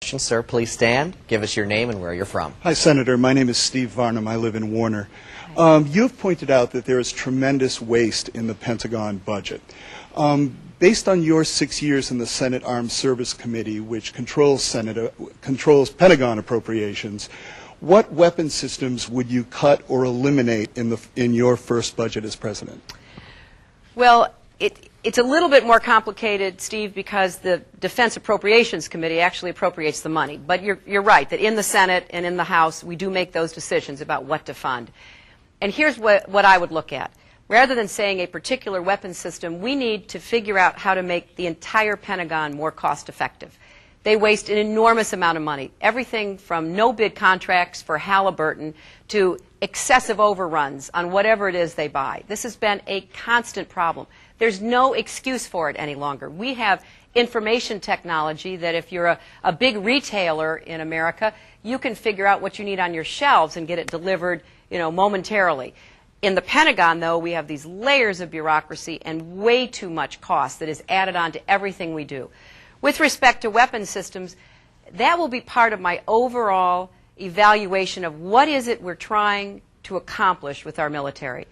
Sir, please stand. Give us your name and where you're from. Hi, Senator. My name is Steve Varnum. I live in Warner. You've pointed out that there is tremendous waste in the Pentagon budget. Based on your 6 years in the Senate Armed Service Committee, which controls Pentagon appropriations, what weapon systems would you cut or eliminate in your first budget as president? Well, it's a little bit more complicated, Steve, because the Defense Appropriations Committee actually appropriates the money. But you're right, that in the Senate and in the House, we do make those decisions about what to fund. And here's what I would look at. Rather than saying a particular weapon system, we need to figure out how to make the entire Pentagon more cost-effective. They waste an enormous amount of money. Everything from no-bid contracts for Halliburton to excessive overruns on whatever it is they buy. This has been a constant problem. There's no excuse for it any longer. We have information technology that if you're a big retailer in America, you can figure out what you need on your shelves and get it delivered, momentarily. In the Pentagon, though, we have these layers of bureaucracy and way too much cost that is added on to everything we do. With respect to weapon systems, that will be part of my overall evaluation of what is it we're trying to accomplish with our military.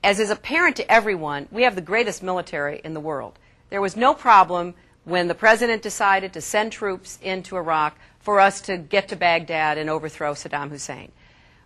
As is apparent to everyone, we have the greatest military in the world. There was no problem when the President decided to send troops into Iraq for us to get to Baghdad and overthrow Saddam Hussein.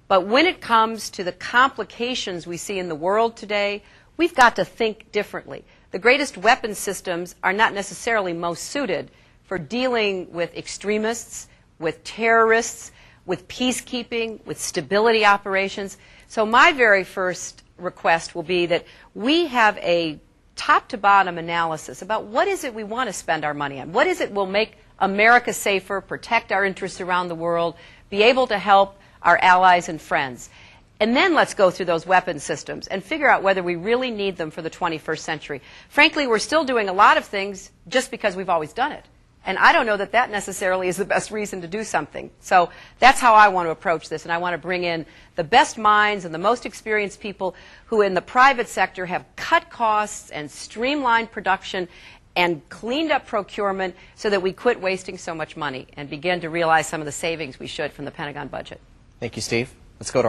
But when it comes to the complications we see in the world today, we've got to think differently. The greatest weapon systems are not necessarily most suited for dealing with extremists, with terrorists, with peacekeeping, with stability operations. So my very first request will be that we have a top-to-bottom analysis about what is it we want to spend our money on. What is it will make America safer, protect our interests around the world, be able to help our allies and friends. And then let's go through those weapon systems and figure out whether we really need them for the 21st century. Frankly, we're still doing a lot of things just because we've always done it. And I don't know that that necessarily is the best reason to do something. So that's how I want to approach this. And I want to bring in the best minds and the most experienced people who in the private sector have cut costs and streamlined production and cleaned up procurement so that we quit wasting so much money and begin to realize some of the savings we should from the Pentagon budget. Thank you, Steve. Let's go to